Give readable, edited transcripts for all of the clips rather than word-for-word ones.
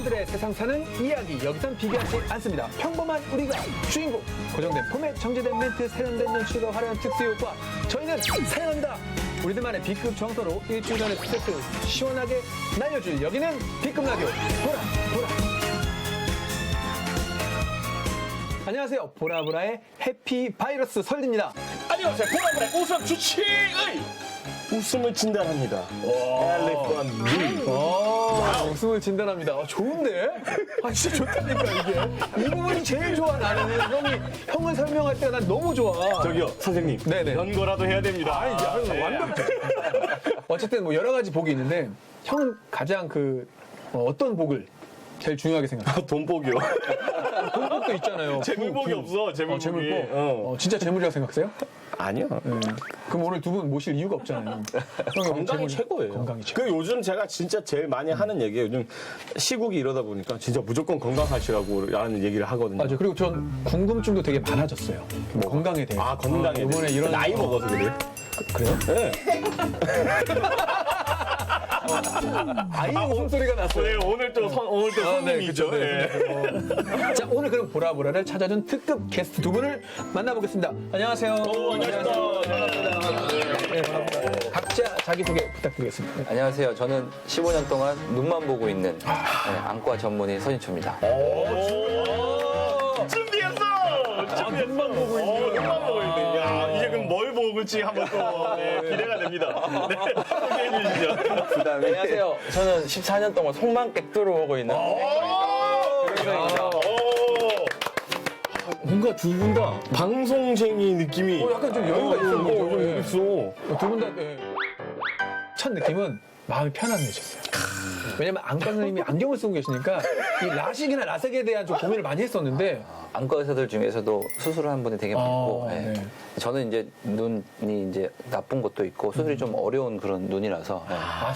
사람들의 세상 사는 이야기 여기선 비교하지 않습니다. 평범한 우리가 주인공. 고정된 포맷, 정제된 멘트, 세련된 연출과 화려한 특수 효과. 저희는 사랑합니다. 우리들만의 B급 정서로 일주일 전의 스트레스를 시원하게 날려줄 여기는 B급 라디오 보라. 안녕하세요. 보라보라의 해피 바이러스 설디입니다. 안녕하세요. 보라보라 웃음 주치의 웃음을 진단합니다. 엘리펀 미. 웃음을 진단합니다. 좋은데? 진짜 좋다니까 이게. 이 부분이 제일 좋아 나는. 형을 설명할 때가 난 너무 좋아. 저기요 선생님. 네네. 이런 거라도 해야 됩니다. 완벽해. 어쨌든 뭐 여러 가지 복이 있는데 형은 가장 어떤 복을 제일 중요하게 생각해요? 돈복이요. 돈복도 있잖아요. 재물복이 없어. 재물복이. 재물복. 진짜 재물이라고 생각하세요? 아니요. 그럼 오늘 두 분 모실 이유가 없잖아요. 건강이 최고예요. 건강이 최고. 그 요즘 제가 진짜 제일 많이 하는 얘기예요. 요즘 시국이 이러다 보니까 진짜 무조건 건강하시라고 라는 얘기를 하거든요. 맞아요. 그리고 전 궁금증도 되게 많아졌어요. 건강에 대해. 아, 건강에 이번에 대해. 이런 나이 먹어서 그래요? 그래요? 네. 아이의 웃음소리가 났어요. 네, 오늘 또 손님이죠. 네, 그쵸. 자, 오늘 그럼 보라보라를 찾아준 특급 게스트 두 분을 만나보겠습니다. 안녕하세요. 안녕하십니까. 네, 반갑습니다. 각자 자기소개 부탁드리겠습니다. 안녕하세요. 저는 15년 동안 눈만 보고 있는 안과 전문의 서진초입니다. 준비했어! 눈만 보고 있는. 눈만 보고 있는. 야, 이제 그럼 뭘 먹을지 한번 또 기대가 됩니다. 네, 소개해 주시죠. 안녕하세요. 저는 14년 동안 속만 객두로 오고 있는 교육생입니다. 뭔가 두 분 다 방송쟁이 느낌이 약간 좀 여유가 있어. 여유 있어. 두 분 다 첫 느낌은 마음이 편안해졌어요. 왜냐면 안과 선생님이 안경을 쓰고 계시니까 이 라식이나 라섹에 대한 좀 고민을 많이 했었는데 안과 의사들 중에서도 수술을 한 분이 되게 많고, 네. 저는 이제 눈이 이제 나쁜 것도 있고 수술이 좀 어려운 그런 눈이라서,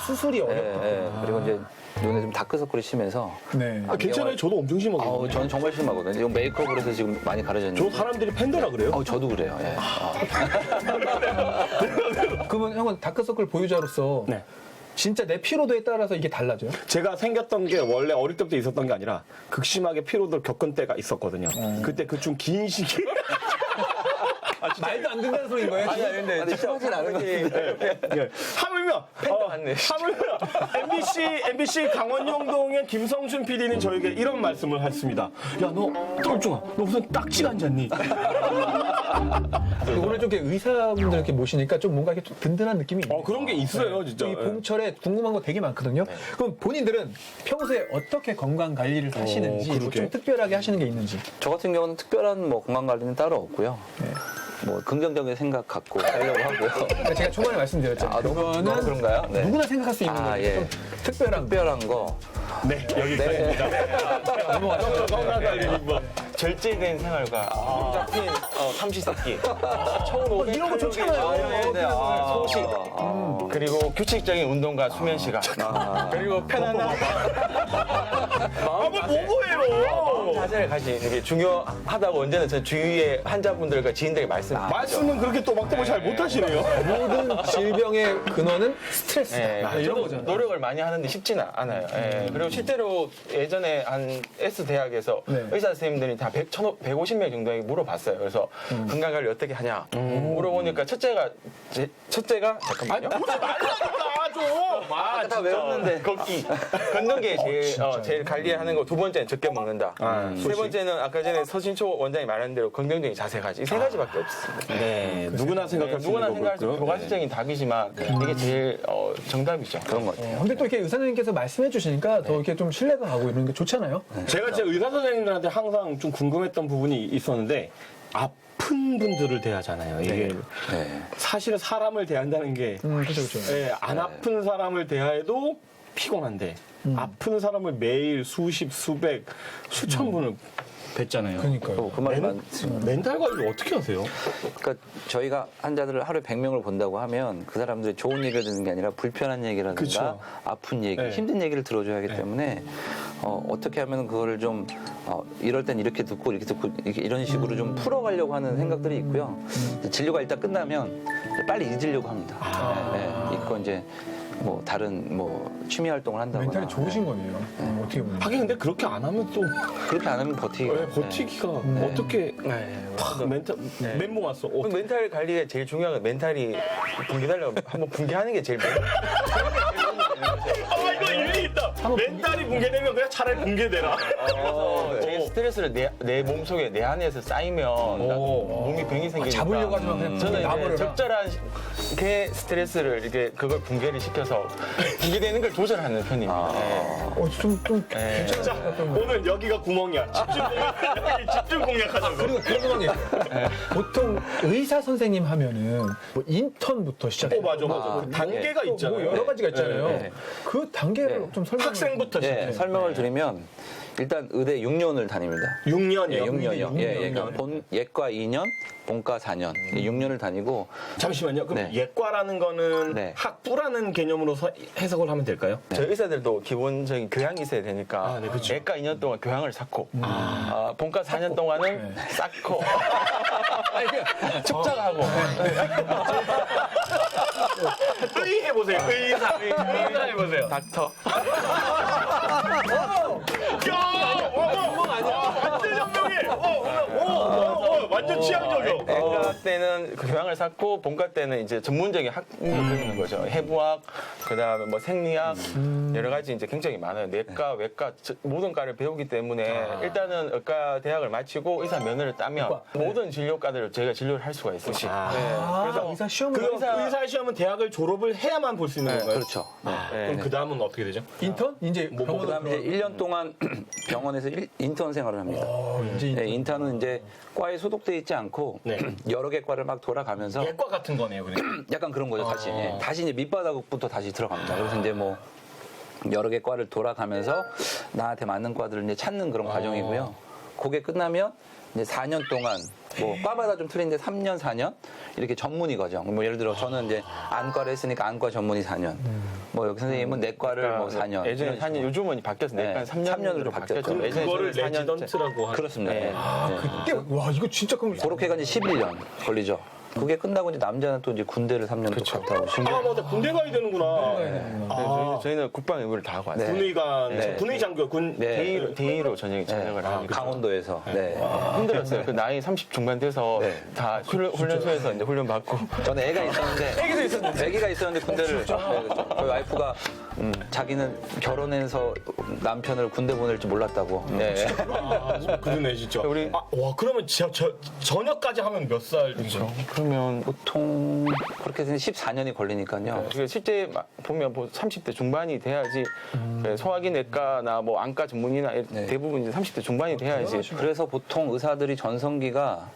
수술이 어렵다. 그리고 이제 눈에 좀 다크서클이 심해서. 네. 괜찮아요. 저도 엄청 심하거든요. 저는 정말 심하거든요. 이거 메이크업으로 해서 지금 많이 가려졌는데. 저 사람들이 팬더라 그래요? 저도 그래요. 예. 그러면 형은 다크서클 보유자로서 네. 진짜 내 피로도에 따라서 이게 달라져요? 제가 생겼던 게 원래 어릴 때부터 있었던 게 아니라 극심하게 피로를 겪은 때가 있었거든요. 그때 그 좀 긴 시기. 말도 안 된다는 소리인 거예요? 근데 심하진 않은 것 같은데. 예. 하물며 맞네. 하물며 MBC 강원영동의 김성준 PD는 저에게 이런 말씀을 했습니다. 야, 너 똘종아, 너 무슨 딱지가 앉았니? 오늘 좀 이렇게 의사분들 이렇게 모시니까 좀 뭔가 이렇게 좀 든든한 느낌이 있네요. 그런 게 있어요, 진짜. 이 봄철에 궁금한 거 되게 많거든요. 그럼 본인들은 평소에 어떻게 건강 관리를 하시는지, 뭐 그러게. 좀 특별하게 하시는 게 있는지. 저 같은 경우는 특별한 뭐 건강 관리는 따로 없고요. 뭐 긍정적인 생각 갖고 살려고 하고요. 그러니까 제가 초반에 말씀드렸잖아요. 너무 그거는 그런가요? 네. 누구나 생각할 수 있는 거예요. 예. 좀 특별한 거. 네, 여기까지입니다. 넘어가죠. 건강 관리 뭐. 절제된 생활과 잡힌 삼시세끼 이런 거 좋잖아요. 소식 그리고 규칙적인 운동과 수면 시간 그리고 편안한 뭐 뭐예요? 자세를 가지는 게 중요하다고 언제나 전 주위의 환자분들과 지인들에게 말씀드리죠. 말씀은 그렇게 또박또박 잘 못하시네요. 모든 질병의 근원은 스트레스다. 이런 저도 거잖아요. 노력을 많이 하는데 쉽지는 않아요. 그리고 실제로 예전에 한 S대학에서 네. 의사 선생님들이 다 150명 정도에게 물어봤어요. 그래서 건강관리 어떻게 하냐 물어보니까 첫째가 잠깐만요. 아까 다 외웠는데. 걷기. 걷는 게 제일 관리하는 거. 두 번째는 적게 먹는다. 세 번째는 아까 전에 서진초 원장이 말한 대로 긍정적인 자세 가지. 이 세 가지밖에 없습니다. 네, 누구나 생각할 수 있는 누구나 생각할 수 있는 거고요. 교과서적인 답이지만 이게 제일 정답이죠. 그런 것 같아요. 근데 또 이렇게 의사 선생님께서 말씀해 주시니까 더 이렇게 좀 신뢰가 가고 이런 게 좋잖아요. 제가 제 의사 선생님들한테 항상 좀 궁금했던 부분이 있었는데 아픈 분들을 대하잖아요. 이게 네. 사실은 사람을 대한다는 게 그렇죠, 그렇죠. 안 아픈 사람을 대해도 피곤한데 아픈 사람을 매일 수십, 수백, 수천 분을 뵀잖아요. 그러니까요. 그 말이 많습니다. 멘탈 관리를 어떻게 하세요? 그러니까 저희가 환자들을 하루에 100명을 본다고 하면 그 사람들이 좋은 얘기를 듣는 게 아니라 불편한 얘기라든가 그쵸. 아픈 얘기, 네. 힘든 얘기를 들어줘야 하기 때문에 어떻게 하면 그거를 좀 이럴 땐 이렇게 듣고 이런 식으로 좀 풀어가려고 하는 생각들이 있고요. 진료가 일단 끝나면 빨리 잊으려고 합니다. 있고 이제 뭐 다른 뭐 취미 활동을 한다거나 멘탈이 좋으신 거네요. 어떻게 보면. 하긴 근데 그렇게 안 하면 또 그렇게 안 하면 버티기가 버티기가 어떻게 탁 멘탈 멘붕 왔어. 그럼 멘탈 관리가 제일 중요한 건 멘탈이 붕괴되려면 한번 붕괴하는 게 제일 아 이거 일리 있다. 멘탈이 붕괴되면 그냥 차라리 붕괴되라. 제 스트레스를 내 몸속에 내 안에서 쌓이면 몸이 병이 생기니까 잡으려고 하지만 그냥 저는 이제 놔버려라. 적절한 게 스트레스를 이렇게 그걸 붕괴를 시켜서 붕괴되는 걸 조절하는 편입니다. 좀 자 오늘 여기가 구멍이야. 집중 공략하자고. 그리고 궁금한 게 보통 의사 선생님 하면은 뭐 인턴부터 시작해. 맞아. 그 단계가 뭐 있잖아요. 여러 가지가 있잖아요. 네. 그 단계를 네. 좀 설명. 학생부터 네, 시작해. 설명을 드리면 일단 의대 6년을 다닙니다. 6년이요. 예, 6년이요. 육년. 예, 그러니까 예과 2년, 본과 4년, 6년을 다니고 잠시만요. 그럼 네. 예과라는 거는 네. 학부라는 개념으로 해석을 하면 될까요? 저희 의사들도 기본적인 교양이 있어야 되니까 아, 네, 그쵸. 예과 2년 동안 교양을 쌓고 본과 4년 동안은 쌓고 축적하고 의 해보세요. 의사 해보세요. 닥터 야, 구멍 아니야. 완전 현명해. 완전 취향적이요. 예과 때는 그 교양을 쌓고 본과 때는 이제 전문적인 학문을 배우는 거죠. 해부학, 그다음에 뭐 생리학 여러 가지 이제 굉장히 많아요. 내과, 외과 모든 과를 배우기 때문에 일단은 의과 대학을 마치고 의사 면허를 따면 모든 진료과들을 저희가 진료를 할 수가 있어요. 그래서 의사 시험을 그 의사 시험은 대학을 졸업을 해야만 볼 수 있는 건가요? 그렇죠. 네. 그럼 그 다음은 어떻게 되죠? 인턴 이제 병원 그다음에 이제 1년 동안 병원에서 인턴 생활을 합니다. 이제 네, 인턴은 이제 과에 소속돼 있지 않고 네. 여러 개 과를 막 돌아가면서 예과 같은 거네요, 그래. 약간 그런 거죠. 다시 다시 이제 밑바닥부터 다시 들어갑니다. 그래서 이제 뭐 여러 개 과를 돌아가면서 나한테 맞는 과들을 이제 찾는 그런 과정이고요. 그게 끝나면 이제 4년 동안 뭐 과마다 좀 틀린데 3년, 4년 이렇게 전문의 과정. 뭐 예를 들어 저는 이제 안과를 했으니까 안과 전문의 4년. 뭐 여기 선생님은 내과를 뭐 4년. 예전에 4년, 요즘은 바뀌어서 내과는 3년으로 바뀌었죠. 그럼 예전에 그거를 저는 4년째. 레지던트라고 하는. 그렇습니다. 네. 그때 와 이거 진짜 그럼 그렇게가 이제 11년 걸리죠. 그게 끝나고 이제 남자는 또 이제 군대를 3년 또 갔다 오시고. 아, 맞아. 군대 가야 되는구나. 저희는 국방 의무를 다 하고 왔어요. 군의관, 네. 군의 장교, 군 네. 대의로 전역을 하고 강원도에서. 네. 힘들었어요. 그 나이 30 중반 돼서 네. 다 훈련소에서 이제 훈련 받고 저는 애가 있었는데 애기가 있었는데 군대를 저희 와이프가 자기는 결혼해서 남편을 군대 보낼 줄 몰랐다고. 네. 그러네, 진짜. 우리- 와, 그러면 전역까지 하면 몇 살 정도? 그러면 보통 그렇게 해서 14년이 걸리니까요. 그게 실제 보면 뭐 30대 중반이 돼야지 소화기 내과나 뭐 안과 전문의나 대부분 이제 30대 중반이 돼야지. 그래서 보통 의사들이 전성기가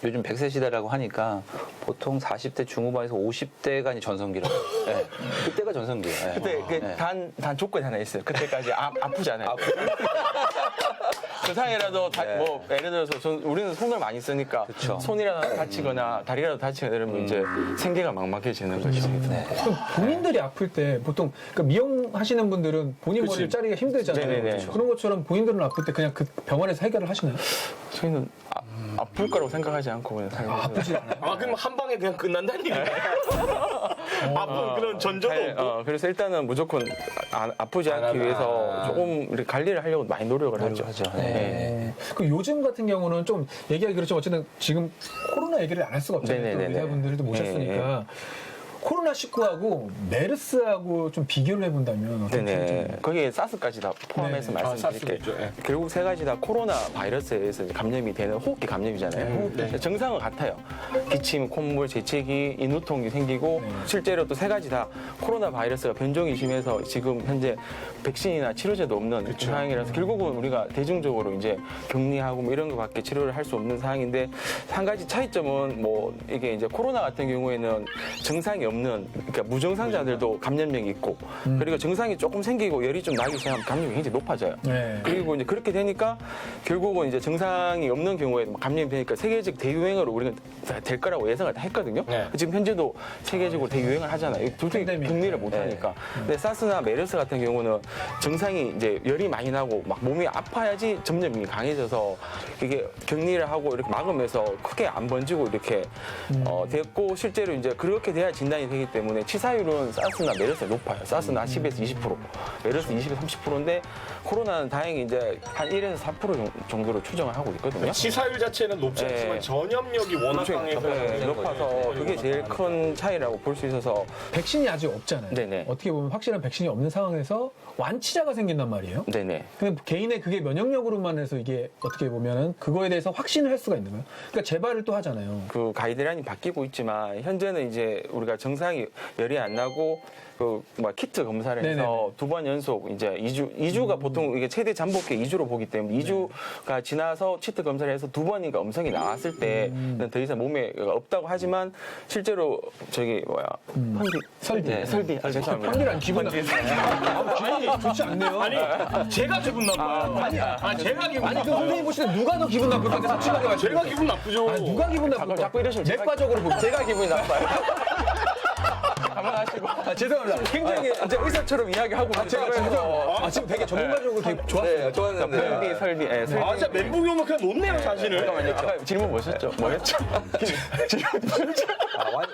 요즘 100세 시대라고 하니까 보통 40대 중후반에서 50대가 이제 전성기라고. 네. 그때가 전성기예요. 네. 그때 그 네. 단 조건이 하나 있어요. 그때까지 아프지 않아요. 그 사이라도 뭐 예를 들어서 우리는 손을 많이 쓰니까 그쵸. 손이라도 다치거나 다리라도 다치거나 이러면 이제 생계가 막막해지는 거죠. 네. 그럼 본인들이 아플 때 보통 그러니까 미용하시는 분들은 본인 머리를 자르기가 힘들잖아요. 네네네. 그런 것처럼 본인들은 아플 때 그냥 그 병원에서 해결을 하시나요? 저희는 아플 거라고 생각하지 않고 그냥 살고 아프지 않아요? 아, 그럼 한 방에 그냥 끝난다는 얘기예요? 아픈 그런 전조도 없고? 그래서 일단은 무조건 아프지 않기 위해서 조금 이렇게 관리를 하려고 많이 노력을 하죠. 하죠. 네. 그 요즘 같은 경우는 좀 얘기하기 그렇지만 어쨌든 지금 코로나 얘기를 안 할 수가 없잖아요. 또 네네네네. 의사분들도 모셨으니까. 코로나19하고 메르스하고 좀 비교를 해본다면 어떤 네네. 차이점이 거기에 사스까지 다 포함해서 네. 말씀드릴게요. 사스도 있죠. 예. 결국 세 가지 다 코로나 바이러스에 의해서 감염이 되는 호흡기 감염이잖아요. 네. 증상은 같아요. 기침, 콧물, 재채기, 인후통이 생기고 네. 실제로 또 세 가지 다 코로나 바이러스가 변종이 심해서 지금 현재 백신이나 치료제도 없는 상황이라서 결국은 우리가 대중적으로 이제 격리하고 뭐 이런 거밖에 치료를 할 수 없는 상황인데 한 가지 차이점은 뭐 이게 이제 코로나 같은 경우에는 증상이 없는 그러니까 무증상자들도 감염력이 있고 그리고 증상이 조금 생기고 열이 좀 나기 시작하면 감염이 굉장히 높아져요. 네. 그리고 이제 그렇게 되니까 결국은 이제 증상이 없는 경우에 감염이 되니까 세계적 대유행으로 우리가 될 거라고 예상을 다 했거든요. 네. 지금 현재도 세계적으로 대유행을 하잖아요. 둘 중에 팬데믹. 격리를 못 하니까. 근데 사스나 메르스 같은 경우는 증상이 이제 열이 많이 나고 막 몸이 아파야지 점점이 강해져서 이게 격리를 하고 이렇게 막으면서 크게 안 번지고 이렇게 됐고 실제로 이제 그렇게 돼야 진단이 기간이 되기 때문에 치사율은 사스나 메르스가 높아요. 사스는 한 10에서 20%, 메르스 20에서 30%인데 코로나는 다행히 이제 한 1에서 4% 정도로 추정을 하고 있거든요. 치사율 자체는 높지 않지만 네. 전염력이 워낙 강해서 네, 높아서 그게 제일 큰 차이라고 볼 수 있어서 백신이 아직 없잖아요. 네네. 어떻게 보면 확실한 백신이 없는 상황에서 완치자가 생긴단 말이에요. 네네. 근데 개인의 그게 면역력으로만 해서 이게 어떻게 보면은 그거에 대해서 확신을 할 수가 있는 거예요. 그러니까 재발을 또 하잖아요. 그 가이드라인이 바뀌고 있지만 현재는 이제 우리가 증상이 열이 안 나고 그 키트 검사를 해서 네네네. 2번 연속 이제 2주가 보통 이게 최대 잠복기 2주로 보기 때문에 2주가 지나서 치트 검사를 해서 2번인가 음성이 나왔을 때는 더 이상 몸에 없다고 하지만 실제로 저기 설디 죄송합니다. 환기란 기분 기분이 좋지 않네요. 아니 제가 기분 나빠요. 아니야. 제가 기분 아니 그 나빠요. 선생님 보실 때 누가 더 기분 나쁠 것 같아서 솔직하게 말씀해 제가 기분 나쁘죠. 아니, 누가 기분 나쁠 것 자꾸 이러시면 제가- 내과적으로 보면 제가 기분이 나빠요. 가만하시고. 죄송합니다. 굉장히 이제 의사처럼 이야기하고 제가 지금 되게 전문가적으로 되게 좋았어요. 좋았는데. 설비. 아 진짜 멘붕이 오면 그냥 놓네요 자신을. 잠깐만요. 아까 질문 뭐였죠?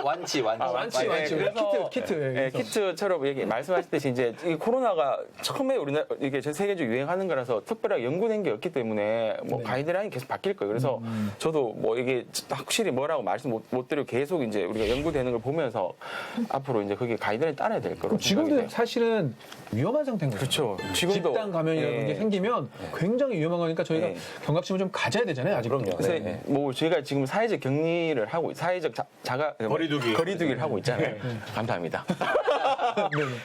완치. 완치. 그래서 키트. 네, 키트처럼 얘기 말씀하셨듯이 이제 이 코로나가 처음에 우리나라 이게 전 세계적으로 유행하는 거라서 특별하게 연구된 게 없기 때문에 뭐 가이드라인이 계속 바뀔 거예요. 그래서 저도 뭐 이게 확실히 뭐라고 말씀 못 드리고 계속 이제 우리가 연구되는 걸 보면서 앞으로 이제 그게 가이드라인 따라야 될 거로 생각이 지금도 돼요. 사실은 위험한 상태인 거죠. 그렇죠. 지금도 집단 감염이라는 게 생기면 굉장히 위험한 거니까 저희가 네. 경각심을 좀 가져야 되잖아요. 아직. 그럼요. 그래서 네. 뭐 저희가 지금 사회적 격리를 하고 사회적 거리두기를 하고 있잖아요. 감사합니다.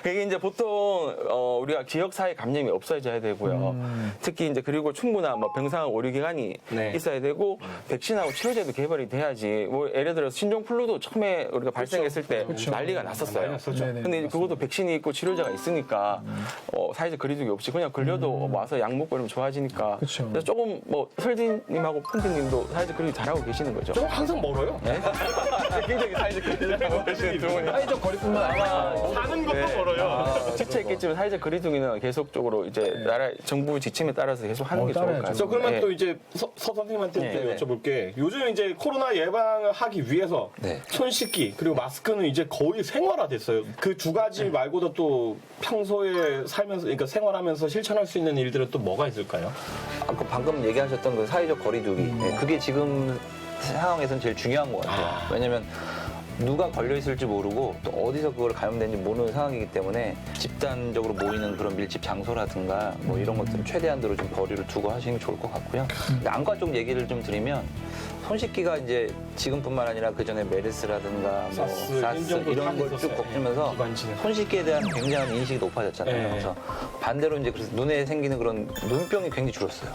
그게 이제 보통 우리가 지역 사회 감염이 없어져야 되고요. 특히 이제 그리고 충분한 뭐 병상 오류 기간이 있어야 되고 백신하고 치료제도 개발이 돼야지. 뭐 예를 들어서 신종플루도 처음에 우리가 발생했을 때 난리가 났었어요. 네네, 근데 이제 그것도 백신이 있고 치료제가 있으니까 사회적 거리두기 없이 그냥 걸려도 와서 약 먹고 이러면 좋아지니까. 그쵸. 그래서 조금 뭐 설진님하고 푼디님도 사회적 거리두기 잘하고 계시는 거죠. 저 항상 멀어요. 굉장히 사회적 거리두기 하고 계시는 두 분이. 사회적 거리뿐만 아니라 사는 것도 멀어요. 지쳐있겠지만 사회적 거리두기는 계속적으로 이제 나라 정부 지침에 따라서 계속 하는 게 좋을 것 따라야죠. 같아요. 저 그러면 네. 또 이제 서 선생님한테 네. 또 여쭤볼게. 요즘 이제 코로나 예방을 하기 위해서 네. 손 씻기 그리고 마스크는 이제 거의 생활화됐어요. 그 두 가지 말고도 또 평소에 살면서 그러니까 생활하면서 실천할 수 있는 일들은 또 뭐가 있을까요? 아까 방금 얘기하셨던 그 사회적 거리두기. 네, 그게 지금 상황에서는 제일 중요한 것 같아요. 왜냐면 누가 걸려 있을지 모르고 또 어디서 그걸 감염된지 모르는 상황이기 때문에 집단적으로 모이는 그런 밀집 장소라든가 뭐 이런 것들은 최대한으로 좀 거리를 두고 하시는 게 좋을 것 같고요. 근데 안과 쪽 얘기를 좀 드리면 손 씻기가 이제 지금뿐만 아니라 그 전에 메르스라든가 뭐 사스, 사스 인정도 이런 다 걸 쭉 있었어요. 겪으면서 기관지는. 손 씻기에 대한 굉장한 인식이 높아졌잖아요. 네. 그래서 반대로 이제 그래서 눈에 생기는 그런 눈병이 굉장히 줄었어요.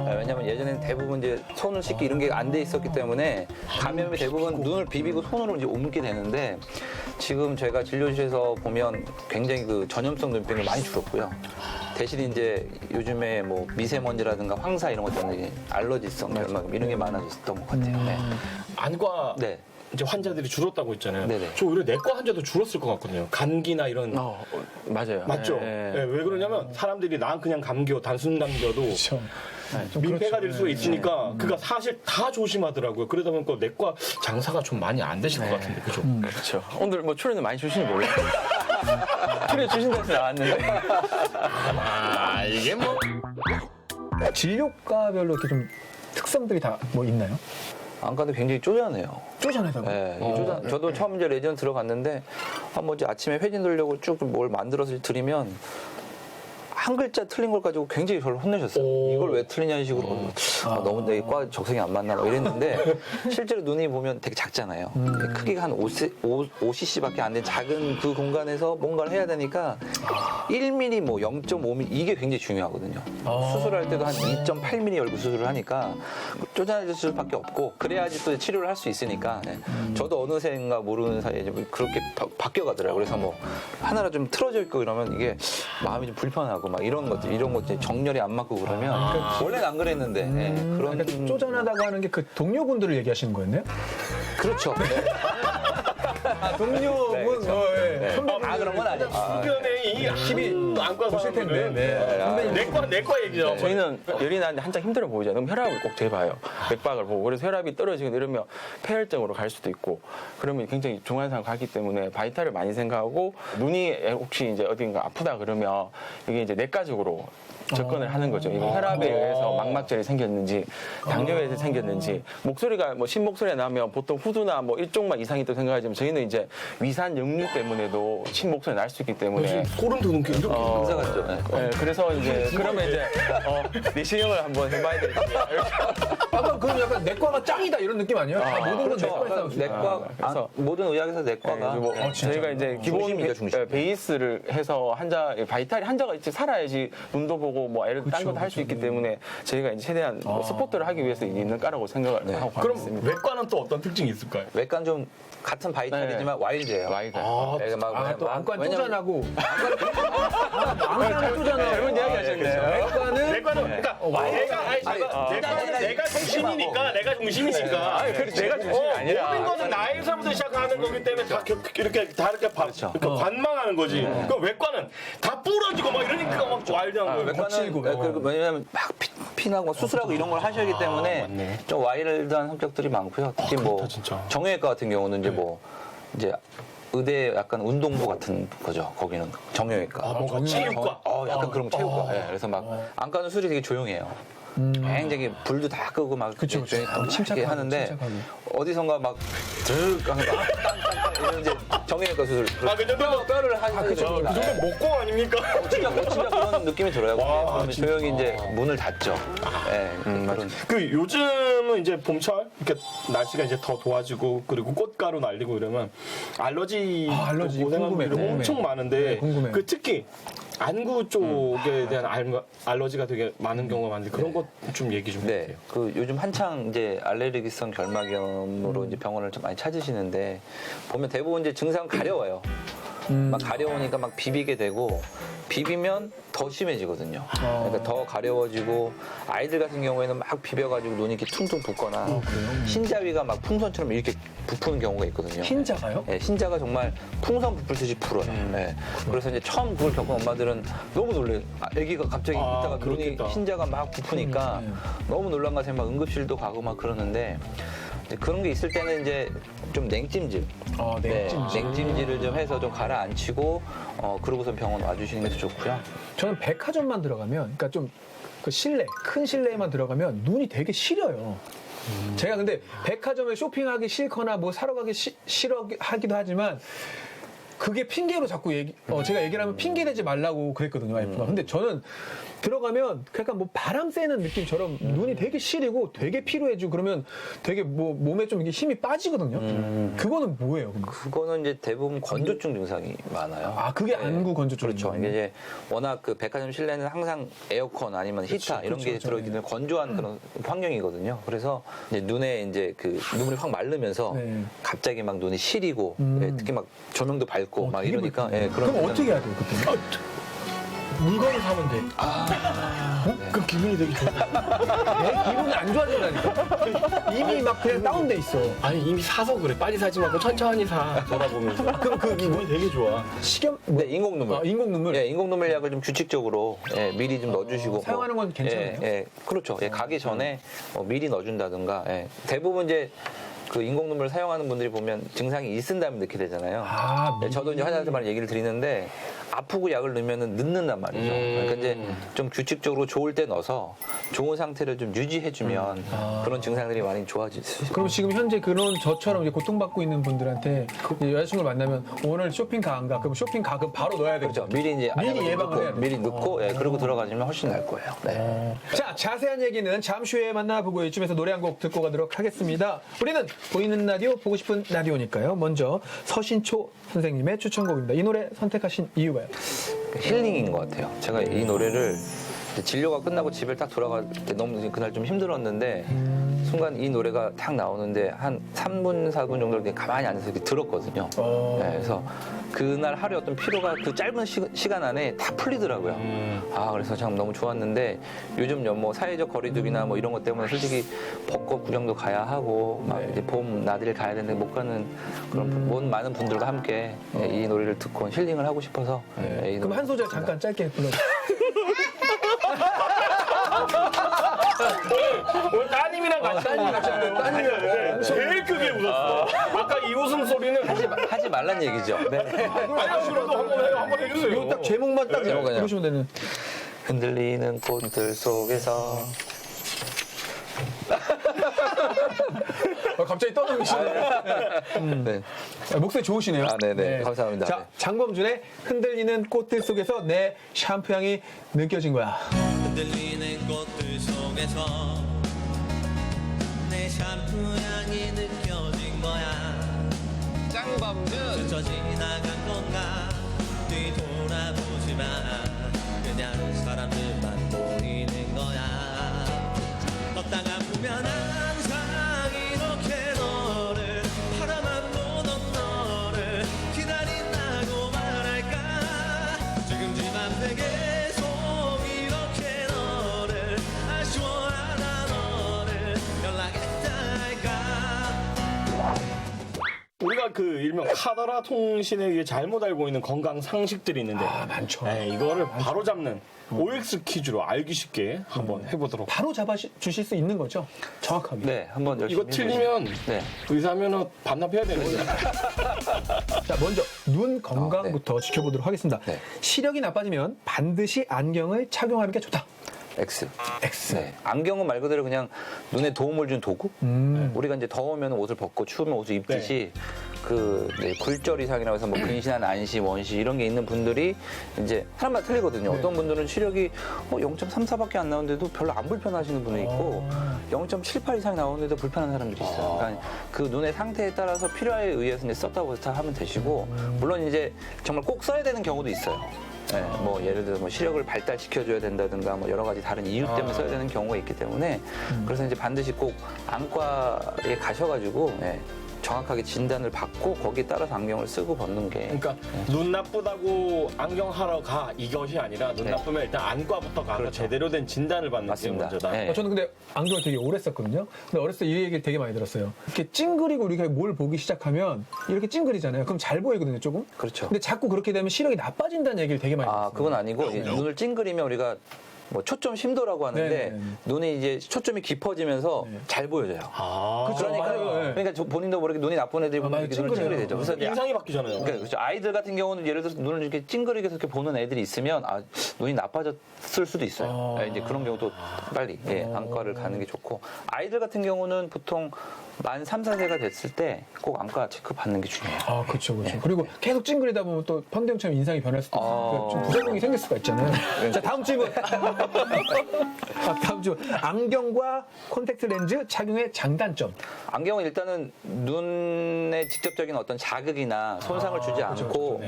네, 왜냐면 예전에는 대부분 이제 손을 씻기 이런 게 안 돼 있었기 때문에 감염이 대부분 눈을 비비고 손으로 이제 옮게 되는데 지금 저희가 진료실에서 보면 굉장히 그 전염성 눈병이 많이 줄었고요. 대신 이제 요즘에 뭐 미세먼지라든가 황사 이런 것 때문에 알러지성 결막 이런 게 많아졌던 것 같아요. 네. 안과 네. 이제 환자들이 줄었다고 했잖아요. 네네. 저 오히려 내과 환자도 줄었을 것 같거든요. 감기나 이런 맞아요. 맞죠? 네. 네, 왜 그러냐면 사람들이 난 그냥 감기요 단순 감겨도 그렇죠. 민폐가 될 수 있으니까 그가 사실 다 조심하더라고요. 그러다 보니까 내과 장사가 좀 많이 안 되실 것 같은데 그죠? 그렇죠. 오늘 뭐 출연을 많이 주시는 몰라요. 출연 주신다고 해서 나왔는데. 아 이게 뭐 진료과별로 이렇게 좀 특성들이 다 뭐 있나요? 안과도 굉장히 쪼잔해요. 쪼잔하다고. 네, 저도 처음 이제 레지던 들어갔는데 한번 이제 아침에 회진 돌려고 쭉 뭘 만들어서 드리면 한 글자 틀린 걸 가지고 굉장히 저를 혼내셨어요. 이걸 왜 틀리냐는 식으로 너무 내 과 적성이 안 맞나 막 이랬는데 실제로 눈이 보면 되게 작잖아요. 크기가 한 5cc밖에 안 된 작은 그 공간에서 뭔가를 해야 되니까 1mm 뭐 0.5mm 이게 굉장히 중요하거든요. 수술할 때도 한 2.8mm 열고 수술을 하니까 쪼잔해질 수밖에 없고 그래야지 또 치료를 할 수 있으니까 네. 저도 어느새인가 모르는 사이에 이제 그렇게 바뀌어가더라고요. 그래서 뭐 하나라 좀 틀어져 있고 이러면 이게 마음이 좀 불편하고 막 이런 것들 정렬이 안 맞고 그러면 원래는 안 그랬는데 네, 그런 그러니까 쪼잔하다고 하는 게 그 동료분들을 얘기하시는 거였나요? 그렇죠. 네. 동료분. 네, 그렇죠. 네. 아, 그런 건 아니에요. 주변에 이 힘이 안과 보실 텐데. 사람들은 네. 내과 얘기죠. 저희는 열이 나는데 한참 힘들어 보이잖아요. 그럼 혈압을 꼭 재봐요. 맥박을 보고. 그래서 혈압이 떨어지거나 이러면 폐혈증으로 갈 수도 있고 그러면 굉장히 중요한 상황 가기 때문에 바이탈을 많이 생각하고 눈이 혹시 이제 어딘가 아프다 그러면 이게 이제 내과적으로 접근을 하는 거죠. 이거 혈압에 의해서 망막절이 생겼는지, 당뇨에 생겼는지, 목소리가 뭐 신목소리가 나면 보통 후두나 뭐 일종만 이상이 있다고 생각하지만 저희는 이제 위산 역류 때문에도 신목소리 날 수 있기 때문에. 소름 돋는 게 이렇게. 의사 같죠. 네. 네, 그래서 이제 그러면 이제 내시경을 한번 해봐야 되겠다. 약간 그럼 약간 내과가 짱이다 이런 느낌 아니에요? 다 모든 건 내과에서 나오죠. 내과, 그래서 모든 의학에서 내과가. 뭐 저희가 이제 기본 중심이죠, 중심. 베이스를 해서 환자 바이탈이 환자가 이제 살아야지 눈도 보고 뭐 애를 딴 것도 할 수 있기 때문에 저희가 이제 최대한 뭐 스포트를 하기 위해서 있는 과라고 생각을 하고 그럼 있습니다. 외과는 또 어떤 특징이 있을까요? 외과는 좀 같은 바이탈이지만 와일드예요. 와이드. 또 안과는 왜냐면 쪼잔하고 안과는 쪼잔하고 잘못 이야기 하셨네요. 외과는 그러니까 내가 중심이니까 내가 중심이니까. 그래서 내가 중심이 아니라 모든 것은 나에서부터 시작하는 거기 때문에 다 이렇게 관망하는 거지. 그 외과는 다 부러지고 막 이러니까 막 와일드한 거예요. 외과는 그리고 왜냐면 막 피나고 수술하고 이런 걸 하셔야 하기 때문에 좀 와일드한 성격들이 많고요. 특히 뭐 정형외과 같은 경우는 이제 의대 약간 운동부 같은 거죠. 거기는 정형외과. 뭔가 체육과. 약간 그런 거 체육과. 예, 그래서 막 안과는 수술이 되게 조용해요. 굉장히 불도 다 끄고 막 침착하게 하는데 어디선가 막 이런 이제 정형외과 수술 그 정도 뼈를 하시는 그 정도 목공 아닙니까? 진짜 그런 느낌이 들어요. 그러면 조용히 이제 문을 닫죠. 예, 그런. 그 요즘은 이제 봄철 이렇게 날씨가 이제 더 도와지고 그리고 꽃가루 날리고 이러면 알러지 알러지 고생하는 분들이 궁금해. 엄청 많은데 네, 궁금해. 그 특히 안구 쪽에 대한 알러지가 되게 많은 경우가 많은데 그런 것 좀 얘기 좀 네, 해주세요. 그 요즘 한창 이제 알레르기성 결막염으로 이제 병원을 좀 많이 찾으시는데 보면 대부분 이제 증상 가려워요. 막 가려우니까 막 비비게 되고 비비면 더 심해지거든요. 그러니까 더 가려워지고 아이들 같은 경우에는 막 비벼가지고 눈이 이렇게 퉁퉁 붓거나 흰자위가 막 풍선처럼 이렇게 부푸는 경우가 있거든요. 흰자가요? 네, 흰자가 정말 풍선 부풀듯이 불어요. 네. 그래서 이제 처음 그걸 겪은 엄마들은 너무 놀래요. 아기가 갑자기 있다가 그렇겠다. 눈이 흰자가 막 부푸니까 너무 놀란 것에 막 응급실도 가고 막 그러는데 이제 그런 게 있을 때는 이제 좀 냉찜질. 냉찜질. 냉찜질을 좀 해서 좀 가라앉히고 그러고선 병원 와주시는 게 좋고요. 저는 백화점만 들어가면, 그러니까 좀 그 실내, 큰 실내에만 들어가면 눈이 되게 시려요. 제가 근데 백화점에 쇼핑하기 싫거나 뭐 사러 가기 싫어하기도 하지만 그게 핑계로 자꾸 제가 얘기를 하면 핑계 대지 말라고 그랬거든요, 와이프가. 근데 저는 들어가면 약간 뭐 바람 쐬는 느낌처럼 눈이 되게 시리고 되게 피로해지고 그러면 되게 뭐 몸에 좀 이게 힘이 빠지거든요. 그거는 뭐예요? 그럼? 그거는 이제 대부분 건조증 증상이 많아요. 아, 그게 안구 건조증. 그렇죠. 이게 이제 워낙 그 백화점 실내는 항상 에어컨 아니면 히터 이런 게 들어있기 때문에 건조한 그런 환경이거든요. 그래서 이제 눈에 이제 그 눈물이 확 마르면서 네. 갑자기 막 눈이 시리고 예, 특히 막 조명도 밝고 막 되게 이러니까 불편해요. 예, 그런 그럼 데는 어떻게 해야 돼요, 그때? 물건을 사면 돼. 그럼 기분이 되게 좋아. 내 기분이 안 좋아진다니까. 이미 막 그냥 다운돼 있어. 아니 이미 사서 그래. 빨리 사지 말고 천천히 사. 돌아보면서. 그럼 그 기분이 되게 좋아. 식염 네, 인공 눈물. 인공 눈물. 예, 인공 눈물 약을 좀 규칙적으로 미리 좀 넣어주시고 사용하는 건 괜찮아요? 예, 그렇죠. 예, 가기 전에 미리 넣어준다든가. 예. 대부분 이제 그 인공 눈물 사용하는 분들이 보면 증상이 있은 다음에 넣게 되잖아요. 예, 저도 이제 환자들만 얘기를 드리는데 아프고 약을 넣으면 늦는단 말이죠. 그러니까 이제 좀 규칙적으로 좋을 때 넣어서 좋은 상태를 좀 유지해주면 그런 증상들이 많이 좋아질 수 있어요. 그럼 지금 현재 그런 저처럼 이제 고통받고 있는 분들한테 이제 여자친구를 만나면 오늘 쇼핑 가 안 가? 그럼 쇼핑 가 그럼 바로 넣어야 되죠. 그렇죠. 미리 이제 미리 알약을 예방을 해야 돼요. 미리 넣고 예, 그러고 들어가시면 훨씬 나을 거예요. 네. 자, 자세한 얘기는 잠시 후에 만나보고 이쯤에서 노래 한 곡 듣고 가도록 하겠습니다. 우리는 보이는 라디오, 보고 싶은 라디오니까요. 먼저 서신초 선생님의 추천곡입니다. 이 노래 선택하신 이유가요? 힐링인 것 같아요. 제가 이 노래를 진료가 끝나고 집에 딱 돌아갈 때 너무 그날 좀 힘들었는데 순간 이 노래가 딱 나오는데 한 3분, 4분 정도 이렇게 가만히 앉아서 이렇게 들었거든요. 네, 그래서 그날 하루의 어떤 피로가 그 짧은 시간 안에 다 풀리더라고요. 아, 그래서 참 너무 좋았는데 요즘 뭐 사회적 거리두기나 뭐 이런 것 때문에 솔직히 벚꽃 구경도 가야 하고 막 이제 봄 나들이 가야 되는데 못 가는 그런 많은 분들과 함께 이 노래를 듣고 힐링을 하고 싶어서 이 그럼 노래 한 소절 잠깐 짧게 불러주세요. 오늘 따님이랑 같이 따님이랑 제일 크게 웃었어. 아까 이 웃음소리는 하지 말란 얘기죠. 네. 아니 그래도 한번 해주세요. 이거 딱 제목만 딱 제목 그냥. 부르시면 되는. 흔들리는 꽃들 속에서 갑자기 떠넘기시네. 네. 목소리 좋으시네요. 아, 네네. 감사합니다. 자, 네. 장범준의 흔들리는 꽃들 속에서 내 샴푸 향이 느껴진 거야. 흔들리는 꽃들 속에서 내 샴푸 향이 느껴진 거야. 짱범준 스쳐 지나간 건가 뒤돌아보지마 그냥 사람들만 보이는 거야. 걷다가 보면 항상 이렇게 너를 바라만 보던 너를 기다린다고 말할까. 지금 집 앞에 계속 이렇게 너를 아쉬워하다 너를 연락했다 할까. 우리가 그 일명 카더라 통신에 의해 잘못 알고 있는 건강 상식들이 있는데 많죠. 네, 이거를 바로 잡는 OX 퀴즈로 알기 쉽게 한번 해보도록. 바로 잡아주실 수 있는 거죠? 정확하게. 네, 한번 열심히 이거 틀리면 네. 의사면허 반납해야 되는 거죠. 자, 먼저 눈 건강부터 지켜보도록 하겠습니다. 네. 시력이 나빠지면 반드시 안경을 착용하는 게 좋다. X. X. 네. 안경은 말 그대로 그냥 눈에 도움을 준 도구. 우리가 이제 더우면 옷을 벗고 추우면 옷을 입듯이 그 이제 굴절 이상이라고 해서 뭐 근시나 난시, 원시 이런 게 있는 분들이 이제 사람마다 틀리거든요. 어떤 분들은 시력이 0.34밖에 안 나오는데도 별로 안 불편하시는 분이 있고 0.78 이상이 나오는데도 불편한 사람들이 있어요. 그러니까 그 눈의 상태에 따라서 필요에 의해서 이제 썼다고 해서 하면 되시고 물론 이제 정말 꼭 써야 되는 경우도 있어요. 네, 뭐 예를 들어 뭐 시력을 발달시켜줘야 된다든가 뭐 여러 가지 다른 이유 때문에 써야 되는 경우가 있기 때문에 그래서 이제 반드시 꼭 안과에 가셔가지고 정확하게 진단을 받고 거기에 따라서 안경을 쓰고 벗는 게 그러니까 눈 나쁘다고 안경 하러 가 이것이 아니라 눈 네. 나쁘면 일단 안과부터 가서 그렇죠. 제대로 된 진단을 받는 게 맞습니다. 먼저다. 네. 저는 근데 안경을 되게 오래 썼거든요. 근데 어렸을 때 이 얘기를 되게 많이 들었어요. 이렇게 찡그리고 우리가 뭘 보기 시작하면 이렇게 찡그리잖아요. 그럼 잘 보이거든요, 조금. 그렇죠. 근데 자꾸 그렇게 되면 시력이 나빠진다는 얘기를 되게 많이 들었어요. 그건 아니고 이 눈을 찡그리면 우리가 뭐 초점 심도라고 하는데 네네네. 눈이 이제 초점이 깊어지면서 잘 보여져요. 그러니까 맞아요. 네. 그러니까 본인도 모르게 눈이 나쁜 애들이 보면 맞아요. 이렇게 눈을 찡그려요. 찡그리게 되죠. 그래서 이제 인상이 바뀌잖아요. 그러니까 그렇죠. 아이들 같은 경우는 예를 들어서 눈을 이렇게 찡그리게 해서 이렇게 보는 애들이 있으면 눈이 나빠졌을 수도 있어요. 이제 그런 경우도 빨리 안과를 가는 게 좋고 아이들 같은 경우는 보통 만 3, 4세가 됐을 때 꼭 안과 체크 받는 게 중요해요. 그렇죠, 그렇죠. 그리고 계속 찡그리다 보면 또 펀딩처럼 인상이 변할 수도 있고 좀 부작용이 생길 수가 있잖아요. 자, 다음 질문. 다음 질문. 안경과 콘택트 렌즈 착용의 장단점. 안경은 일단은 눈에 직접적인 어떤 자극이나 손상을 주지 않고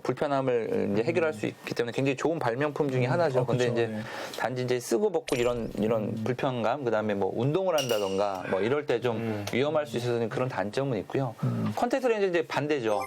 불편함을 이제 해결할 수 있기 때문에 굉장히 좋은 발명품 중에 하나죠. 근데 그렇죠. 이제 단지 이제 쓰고 벗고 이런 불편감, 그다음에 뭐 운동을 한다던가 뭐 이럴 때 좀 위험할 수 있어서 그런 단점은 있고요. 컨택트 렌즈 이제 반대죠.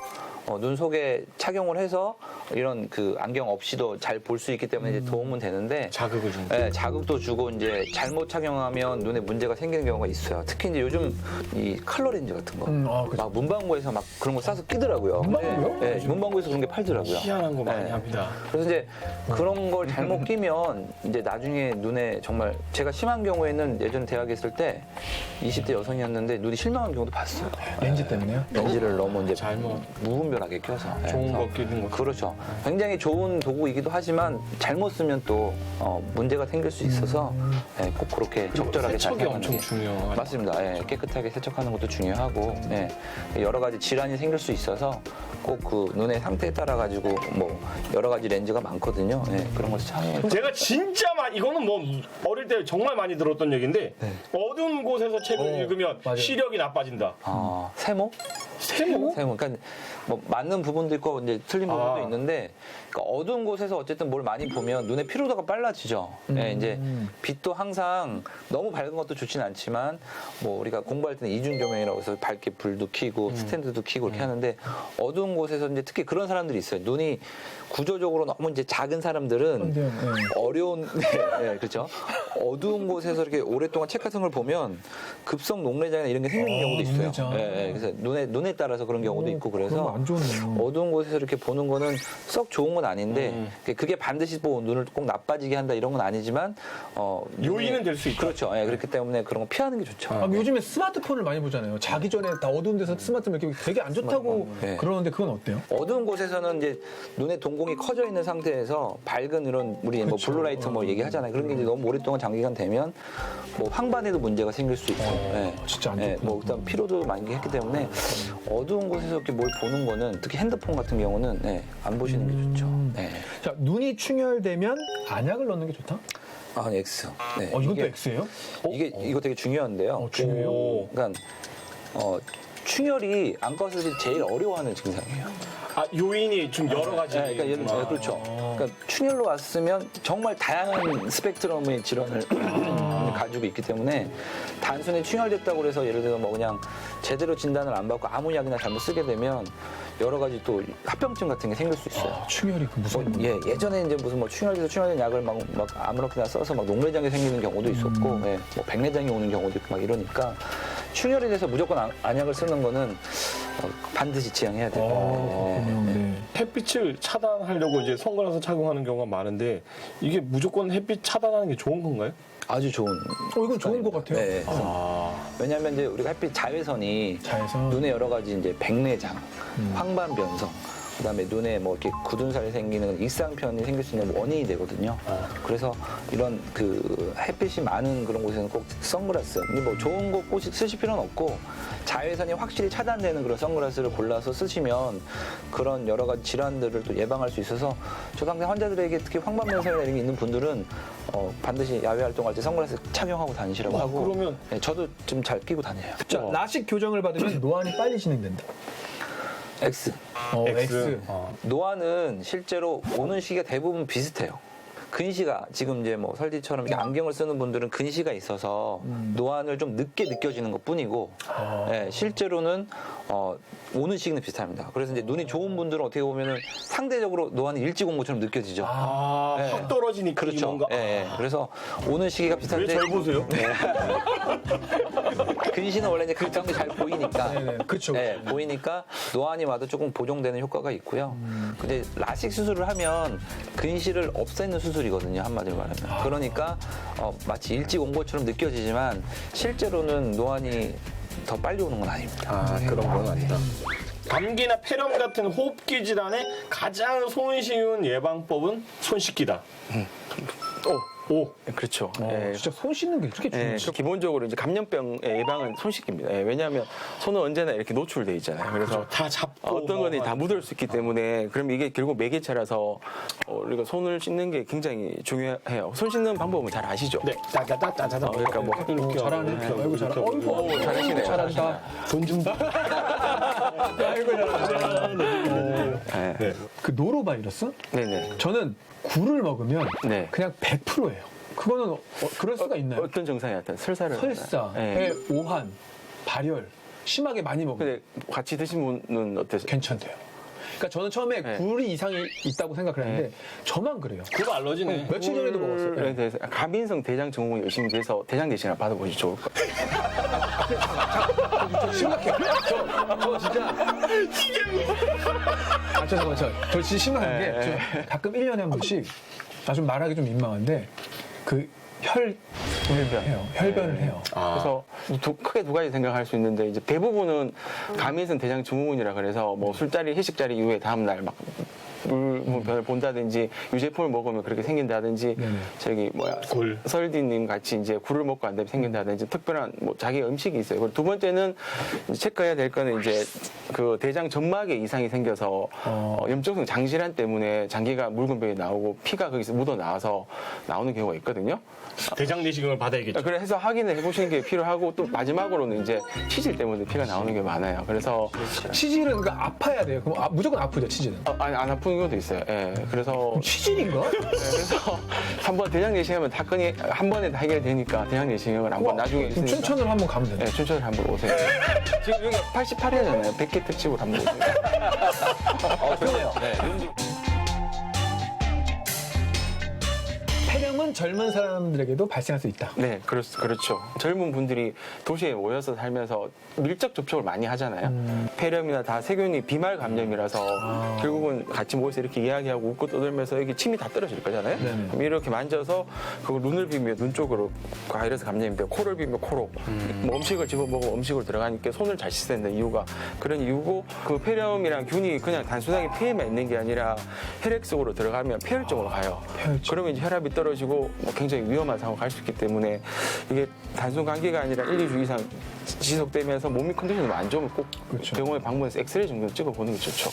눈 속에 착용을 해서 이런 그 안경 없이도 잘 볼 수 있기 때문에 이제 도움은 되는데 자극을 주는. 네, 자극도 주고 이제 잘못 착용하면 눈에 문제가 생기는 경우가 있어요. 특히 이제 요즘 이 컬러 렌즈 같은 거, 그죠. 막 문방구에서 막 그런 거 싸서 끼더라고요. 문방구요? 네, 문방구에서 그런 게 팔더라고요. 희한한 거 많이 네. 합니다. 그래서 이제 그런 걸 잘못 끼면 이제 나중에 눈에 정말 제가 심한 경우에는 예전에 대학에 있을 때 20대 여성이었는데 눈이 실망한 경우도 봤어요. 렌즈 때문에요? 렌즈를 너무 이제 잘못. 무분별하게 껴서. 네, 좋은 그래서 거 끼는 거. 그렇죠. 굉장히 좋은 도구이기도 하지만 잘못 쓰면 또 문제가 생길 수 있어서 꼭 그렇게 적절하게 잘 세척이 사용하는 엄청 게 중요하죠. 맞습니다. 깨끗하게 세척하는 것도 중요하고 여러 가지 질환이 생길 수 있어서 꼭 그 눈의 상태에 따라 가지고 뭐 여러 가지 렌즈가 많거든요. 그런 것을 참 제가 진짜 많이 이거는 뭐 어릴 때 정말 많이 들었던 얘기인데 어두운 곳에서 책을 읽으면 맞아요. 시력이 나빠진다. 세모? 세모? 세모. 그러니까 뭐 맞는 부분도 있고 이제 틀린 부분도 있는데 그러니까 어두운 곳에서 어쨌든 뭘 많이 보면 눈의 피로도가 빨라지죠. 예, 이제 빛도 항상 너무 밝은 것도 좋진 않지만 뭐 우리가 공부할 때는 이중 조명이라고 해서 밝게 불도 켜고 스탠드도 켜고 이렇게 하는데 어두운 곳에서 이제 특히 그런 사람들이 있어요. 눈이 구조적으로 너무 이제 작은 사람들은 어려운 네, 그렇죠. 어두운 곳에서 이렇게 오랫동안 책 같은 걸 보면 급성 녹내장이나 이런 게 생기는 경우도 있어요. 녹내장. 예, 그래서 눈에 따라서 그런 경우도 있고 그래서 안 좋네요. 어두운 곳에서 이렇게 보는 거는 썩 좋은 건 아닌데 그게 반드시 뭐 눈을 꼭 나빠지게 한다 이런 건 아니지만 요인은 될 수 있다. 그렇죠. 예, 그렇기 때문에 그런 거 피하는 게 좋죠. 요즘에 스마트폰을 많이 보잖아요. 자기 전에 다 어두운 데서 스마트폰 이렇게 되게 안 좋다고 네. 그러는데 그건 어때요? 어두운 곳에서는 이제 눈에 동공이 커져 있는 상태에서 밝은 이런 우리 뭐 블루라이트 뭐 얘기하잖아요. 그런 게 이제 너무 오랫동안 장기간 되면 뭐 황반에도 문제가 생길 수 있고, 예. 진짜 안 예, 좋구나. 뭐 일단 피로도 많이 했기 때문에 어두운 곳에서 이렇게 뭘 보는 거는 특히 핸드폰 같은 경우는 예, 안 보시는 게 좋죠. 예. 자, 눈이 충혈되면 안약을 넣는 게 좋다? 아, X. 네. 이것도 이게- X예요? 이거 되게 중요한데요. 중요해요? 그러니까 충혈이 안과수들이 제일 어려워하는 증상이에요. 요인이 좀 여러 가지. 네, 그러니까 예를 들어 그렇죠. 그러니까 충혈로 왔으면 정말 다양한 스펙트럼의 질환을 가지고 있기 때문에 단순히 충혈됐다고 해서 예를 들어 뭐 그냥 제대로 진단을 안 받고 아무 약이나 잘못 쓰게 되면 여러 가지 또 합병증 같은 게 생길 수 있어요. 충혈이 그 무서운 거. 예전에 이제 무슨 뭐 충혈돼서 충혈된 약을 막 아무렇게나 써서 막 녹내장이 생기는 경우도 있었고, 예, 뭐 백내장이 오는 경우도 있고 막 이러니까 충혈이 돼서 무조건 안약을 쓰는 거는 반드시 지양해야 돼요. 그렇군요. 네. 햇빛을 차단하려고 이제 선글라스 착용하는 경우가 많은데 이게 무조건 햇빛 차단하는 게 좋은 건가요? 아주 좋은. 이건 좋은 것 같아요. 네. 왜냐하면 이제 우리가 햇빛 자외선이 자외선. 눈에 여러 가지 이제 백내장, 황반 변성, 그다음에 눈에 뭐 이렇게 굳은 살이 생기는 익상편이 생길 수 있는 원인이 되거든요. 그래서 이런 그 햇빛이 많은 그런 곳에는 꼭 선글라스. 근데 뭐 좋은 거 꼭 쓰실 필요는 없고 자외선이 확실히 차단되는 그런 선글라스를 골라서 쓰시면 그런 여러 가지 질환들을 또 예방할 수 있어서 저도 항상 환자들에게 특히 황반 변성이나 이런 게 있는 분들은 반드시 야외 활동할 때 선글라스 착용하고 다니시라고 하고. 그러면- 네, 저도 좀 잘 끼고 다녀요. 자, 라식 교정을 받으면 노안이 빨리 진행된다. X. X. 노안은 실제로 오는 시기가 대부분 비슷해요. 근시가 지금 이제 뭐 설디처럼 이렇게 안경을 쓰는 분들은 근시가 있어서 노안을 좀 늦게 느껴지는 것 뿐이고 예, 실제로는 오는 시기는 비슷합니다. 그래서 이제 눈이 좋은 분들은 어떻게 보면은 상대적으로 노안이 일찍 온 것처럼 느껴지죠. 확 떨어지니까 그렇죠. 뭔가 예, 예. 그래서 오는 시기가 왜 비슷한데 잘 보세요? 근시는 원래 이제 가까운 게 잘 보이니까 네네. 그쵸. 네, 보이니까 노안이 와도 조금 보정되는 효과가 있고요. 근데 라식 수술을 하면 근시를 없애는 수술이거든요, 한마디로 말하면. 그러니까 마치 일찍 온 것처럼 느껴지지만 실제로는 노안이 더 빨리 오는 건 아닙니다. 그런 건 아니다. 감기나 폐렴 같은 호흡기 질환의 가장 손쉬운 예방법은 손 씻기다. 오. 그렇죠. 진짜 손 씻는 게 그렇게 예, 중요하지. 기본적으로 이제 감염병의 예방은 손 씻기입니다. 예, 왜냐하면 손은 언제나 이렇게 노출돼 있잖아요. 그래서 다 잡고 어떤 거니 다 묻을 수 있기 때문에 그럼 이게 결국 매개체라서 우리가 손을 씻는 게 굉장히 중요해요. 손 씻는 방법은 잘 아시죠? 네, 따다다다다다. 그러니까 뭐 이렇게 잘하네. 아이고, 잘하네. 어이구, 잘하시네. 잘한다. 돈 준다. 아이고, 잘한다. 네. 그 노로바이러스? 네네. 저는 굴을 먹으면 네. 그냥 100%예요. 그거는 그럴 수가 있나요? 어떤 증상이 나타나요? 설사를. 설사, 네. 배 오한, 발열 심하게 많이 먹으면 근데 같이 드신 분은 어떠세요? 괜찮대요. 그러니까 저는 처음에 네. 굴이 이상이 있다고 생각을 했는데 저만 그래요. 그거 알러지네. 며칠 전에도 먹었어요. 에 네. 대해서 가민성 대장 증후군 열심히 돼서 대장 대신을 받아보시 좋을 것 같아요. 저 심각해요. 저 진짜. 잠깐만, 저 진짜 심각한 게, 저 가끔 1년에 한 번씩, 나 좀 말하기 좀 민망한데, 혈변 해요. 혈변을 해요. 그래서 크게 두 가지 생각할 수 있는데 이제 대부분은 가민성 대장 증후군이라 그래서 뭐 술자리, 회식 자리 이후에 다음 날 막 물변을 본다든지 유제품을 먹으면 그렇게 생긴다든지 네네. 저기 뭐야 굴. 설디님 같이 이제 굴을 먹고 안 되면 생긴다든지 특별한 뭐 자기 음식이 있어요. 그리고 두 번째는 이제 체크해야 될 거는 이제 그 대장 점막에 이상이 생겨서 염증성 장질환 때문에 장기가 묽은 병이 나오고 피가 거기서 묻어 나와서 나오는 경우가 있거든요. 대장 내시경을 받아야겠죠. 그래서 확인을 해보시는 게 필요하고 또 마지막으로는 이제 치질 때문에 피가 나오는 게 많아요. 그래서 치질은 그러니까 아파야 돼요. 그럼 무조건 아프죠, 치질은. 아니, 안 아픈 경우도 있어요. 예. 그래서 치질인가? 그래서 한번 대장 내시경하면 다 건이 한 번에 다 해결되니까 대장 내시경을 한번 나중에 그럼 있으니까. 춘천으로 한번 가면 되네. 네, 춘천을 한번 오세요. 지금 여기 88회잖아요. 100개 특집으로 한번 오세요. 그래요. 폐렴은 젊은 사람들에게도 발생할 수 있다. 네, 그렇죠. 젊은 분들이 도시에 모여서 살면서 밀접 접촉을 많이 하잖아요. 폐렴이나 다 세균이 비말 감염이라서 결국은 같이 모여서 이렇게 이야기하고 웃고 떠들면서 여기 침이 다 떨어질 거잖아요. 네네. 그럼 이렇게 만져서 그 눈을 비비면 눈 쪽으로 바이러스 감염이 되고 코를 비비면 코로 뭐 음식을 집어먹으면 음식으로 들어가니까 손을 잘 씻어야 되는 이유가 그런 이유고 그 폐렴이랑 균이 그냥 단순하게 폐에만 있는 게 아니라 혈액 속으로 들어가면 폐혈증으로 가요. 폐혈증. 그러면 이제 혈압이 떨어지고 뭐 굉장히 위험한 상황을 갈 수 있기 때문에 이게 단순 감기가 아니라 1, 2주 이상 지속되면서 몸이 컨디션이 안 좋으면 꼭 그렇죠. 병원에 방문해서 엑스레이 정도 찍어보는 게 좋죠.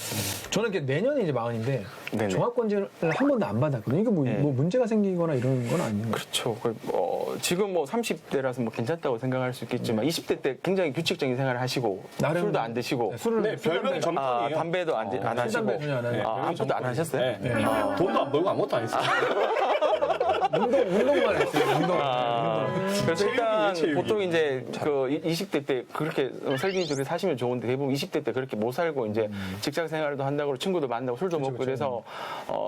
저는 이게 내년에 이제 40인데 네네. 종합검진을 한 번도 안 받았거든요. 이게 뭐, 네. 뭐 문제가 생기거나 이런 건 아닌 거죠. 그렇죠. 지금 뭐 30대라서 뭐 괜찮다고 생각할 수 있겠지만 20대 때 굉장히 규칙적인 생활을 하시고 나름- 술도 안 드시고 술을 네, 별명 술, 담배- 전문이에요. 담배도 안 술, 하시고 담배 전혀 안 하죠. 아무것도 안 하셨어요? 네. 돈도 안 벌고 아무것도 안 했어요. 운동만 했어요. 운동. 그래서 일단 체육이에요, 체육이. 보통 이제 그 20대 때 그렇게 설기적으로 사시면 좋은데 대부분 20대 때 그렇게 못 살고 이제 직장 생활도 한다고 친구도 만나고 술도 먹고 그쵸. 그래서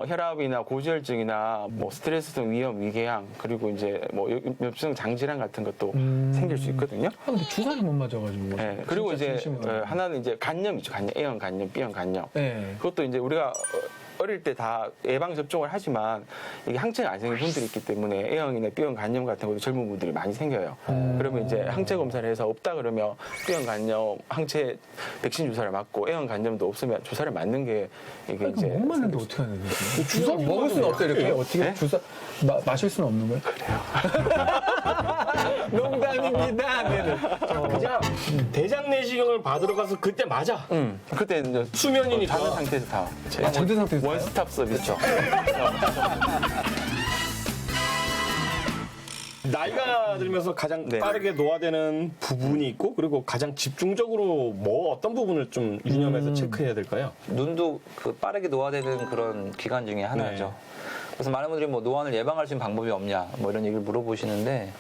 혈압이나 고지혈증이나 뭐 스트레스 등 위험 위궤양 그리고 이제 뭐 염증 장질환 같은 것도 생길 수 있거든요. 아, 근데 주사를 못 맞아가지고. 네, 그리고 진짜 이제 진심으로. 하나는 이제 간염이죠. 간염, A형 간염, B형 간염. 네. 그것도 이제 우리가 어릴 때 다 예방 접종을 하지만 이게 항체가 안 생긴 분들이 있기 때문에 A형이나 B형 간염 같은 것도 젊은 분들이 많이 생겨요. 그러면 이제 항체 검사를 해서 없다 그러면 B형 간염 항체 백신 주사를 맞고 A형 간염도 없으면 주사를 맞는 게 이게 이제 못 맞는데 어떻게 하는 거지? 주사 먹을 수는 없어요, 이렇게. 어떻게 네? 주사 마실 수는 없는 거예요? 그래요. 농담입니다. 네네. 그냥 대장 내시경을 받으러 가서 그때 맞아. 그때 이제 수면이니까. 자는 상태에서 다 잠든 상태에서 원스톱 서비스. 나이가 들면서 가장 네. 빠르게 노화되는 부분이 있고 그리고 가장 집중적으로 뭐 어떤 부분을 좀 유념해서 체크해야 될까요? 눈도 그 빠르게 노화되는 그런 기간 중에 하나죠. 네. 그래서 많은 분들이 뭐 노안을 예방할 수 있는 방법이 없냐 뭐 이런 얘기를 물어보시는데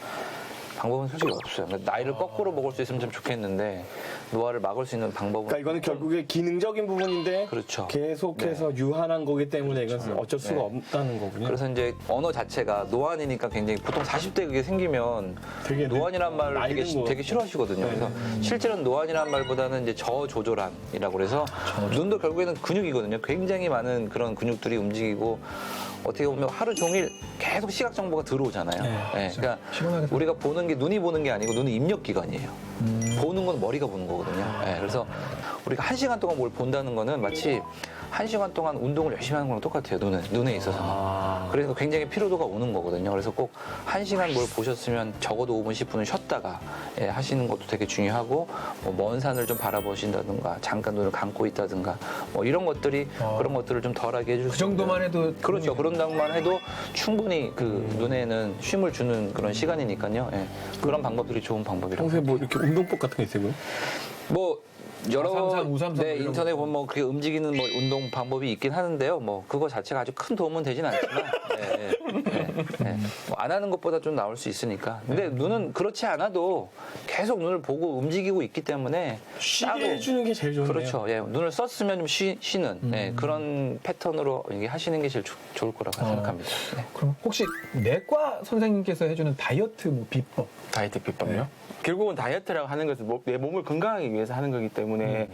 방법은 솔직히 없어요. 그러니까 나이를 거꾸로 먹을 수 있으면 좀 좋겠는데 노화를 막을 수 있는 방법은 그러니까 이거는 결국에 기능적인 부분인데 그렇죠. 계속해서 유한한 거기 때문에 이건 어쩔 수가 네. 없다는 거군요. 그래서 이제 언어 자체가 노안이니까 굉장히 보통 40대 그게 생기면 되게 노안이란 말을 나이 되게, 든 거. 되게 싫어하시거든요. 그래서 실제로는 노안이란 말보다는 이제 저조절한이라고 그래서 눈도 결국에는 근육이거든요. 굉장히 많은 그런 근육들이 움직이고 어떻게 보면 하루 종일 계속 시각 정보가 들어오잖아요. 네, 그러니까 피곤하겠다. 우리가 보는 게 눈이 보는 게 아니고 눈은 입력 기관이에요. 보는 건 머리가 보는 거거든요. 네, 그래서 우리가 1시간 동안 뭘 본다는 거는 마치 1시간 동안 운동을 열심히 하는 거랑 똑같아요. 눈에 있어서는. 그래서 굉장히 피로도가 오는 거거든요. 그래서 꼭 1시간 뭘 보셨으면 적어도 5분, 10분은 쉬었다가 하시는 것도 되게 중요하고 뭐 먼 산을 좀 바라보신다든가 잠깐 눈을 감고 있다든가 뭐 이런 것들이 그런 것들을 좀 덜하게 해줄 그 수 정도만 있는. 해도 그렇죠. 그런 당만 해도 충분히 그 눈에는 쉼을 주는 그런 시간이니까요. 예. 그런 방법들이 좋은 방법이라고. 평소에 뭐 이렇게 운동법 같은 게 있어요? 뭐 여러 533 네, 이런 인터넷 보면 뭐 그게 움직이는 뭐 운동 방법이 있긴 하는데요. 뭐 그거 자체가 아주 큰 도움은 되진 않지만 뭐안 하는 것보다 좀 나올 수 있으니까. 근데 눈은 그렇지 않아도 계속 눈을 보고 움직이고 있기 때문에 쉬게 해주는 게 제일 좋네요. 그렇죠. 예, 눈을 썼으면 좀 쉬는 예, 그런 패턴으로 이게 하시는 게 제일 좋을 거라고 생각합니다. 네. 그럼 혹시 내과 선생님께서 해주는 다이어트 뭐 비법? 다이어트 비법이요? 결국은 다이어트라고 하는 것은 내 몸을 건강하기 위해서 하는 거기 때문에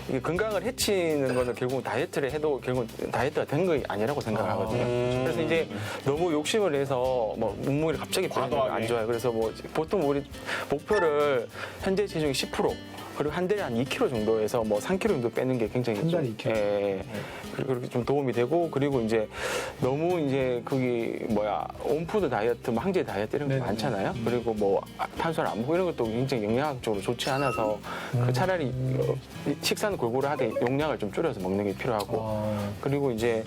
이게 건강을 해치는 거는 결국은 다이어트를 해도 결국은 다이어트가 된 거 아니라고 생각을 하거든요. 그래서 이제 너무 욕심을 내서 뭐 몸무게를 갑자기 빼는 건 안 과도하게. 좋아요. 그래서 뭐 보통 우리 목표를 현재 체중의 10% 그리고 한 달에 한 2kg 정도에서 뭐 3kg 정도 빼는 게 굉장히 한 달에 좀, 2kg? 예, 그렇게 좀 도움이 되고 그리고 이제 너무 이제 거기 뭐야 온푸드 다이어트, 뭐 항제 다이어트 이런 게 네네. 많잖아요. 그리고 뭐 탄수화물 안 먹고 이런 것도 굉장히 영양학적으로 좋지 않아서 그 차라리 식사는 골고루 하되 용량을 좀 줄여서 먹는 게 필요하고 그리고 이제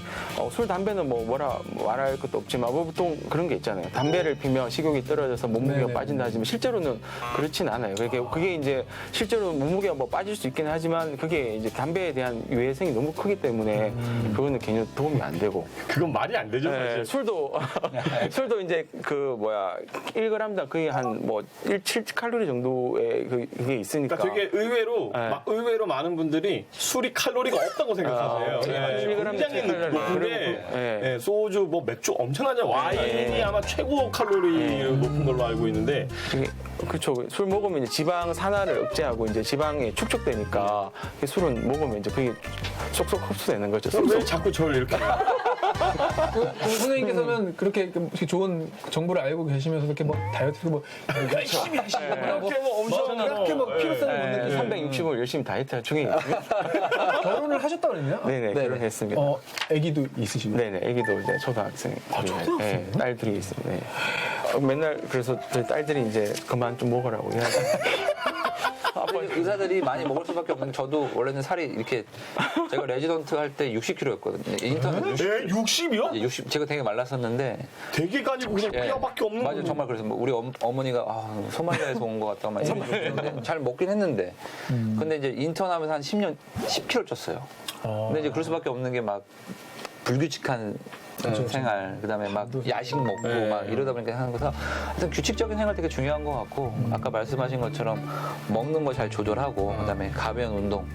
술 담배는 뭐 뭐라 말할 것도 없지만 뭐 보통 그런 게 있잖아요. 담배를 피면 식욕이 떨어져서 몸무게가 네네. 빠진다 하지만 실제로는 그렇진 않아요. 그게 이제 실제로 몸무게가 뭐 빠질 수 있긴 하지만 그게 이제 담배에 대한 유해성이 너무 크기 때문에 그거는 전혀 도움이 안 되고. 그건 말이 안 되죠, 네, 사실. 술도 이제 그 뭐야 1g당 거의 한 뭐 7칼로리 정도의 그게 있으니까. 그러니까 되게 의외로 네. 의외로 많은 분들이 술이 칼로리가 없다고 생각하세요. 네. 굉장히 높은데 그리고, 네. 네, 소주, 뭐 맥주 엄청나죠. 와인이 네. 아마 최고 칼로리 높은 걸로 알고 있는데 그렇죠. 술 먹으면 이제 지방 산화를 억제하고 이제 지방이 축적되니까 술은 먹으면 이제 그게 쏙쏙 흡수되는 거죠. 왜 자꾸 저를 이렇게 선생님께서는 그렇게 좋은 정보를 알고 계시면서 그렇게 뭐 다이어트 뭐 열심히 하시는 거라고 그렇게 뭐 엄청 그렇게 뭐 필요성을 못 느끼는 360을 열심히 다이어트 할 중에 있고요. 결혼을 하셨다고 그랬나요? 네네, 결혼했습니다. 아기도 있으시고. 네네, 애기도 이제 초등학생. 초등학생이요? 네, 딸들이 있습니다. 네. 맨날 그래서 저희 딸들이 이제 그만 좀 먹으라고 이야기. 의사들이 많이 먹을 수밖에 없는 게 저도 원래는 살이 이렇게 제가 레지던트 할 때 60kg였거든요. 인턴 60. 60이요? 60 제가 되게 말랐었는데 되게가 아니고 그냥 예. 뼈밖에 없는 맞아요. 정말 그래서 뭐 우리 어머니가 소말리아에서 온 것 같다 막 이런 얘기했는데 잘 먹긴 했는데 근데 이제 인턴하면서 한 10년 10kg 쪘어요. 근데 이제 그럴 수밖에 없는 게 막 불규칙한 생활, 그다음에 막 야식 먹고 막 이러다 보니까 하는 거서 하여튼 규칙적인 생활 되게 중요한 것 같고 아까 말씀하신 것처럼 먹는 거 잘 조절하고 그다음에 가벼운 운동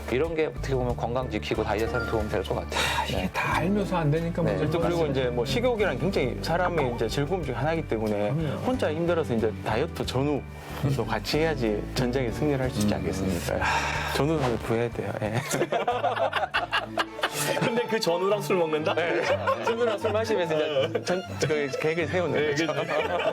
이런 게 어떻게 보면 건강 지키고 다이어트하는 도움 될 것 같아요. 이게 다 알면서 안 되니까 뭐 네. 또 그리고 이제 뭐 식욕이랑 굉장히 사람의 이제 즐거움 중 하나이기 때문에 혼자 힘들어서 이제 다이어트 전후도 같이 해야지 전쟁에 승리를 할 수 있지 않겠습니까? 전후를 구해야 돼요. 예. 근데 그 전우랑 술 먹는다? 친구랑 술 마시면서 이제 그 계획을 세우는 거죠.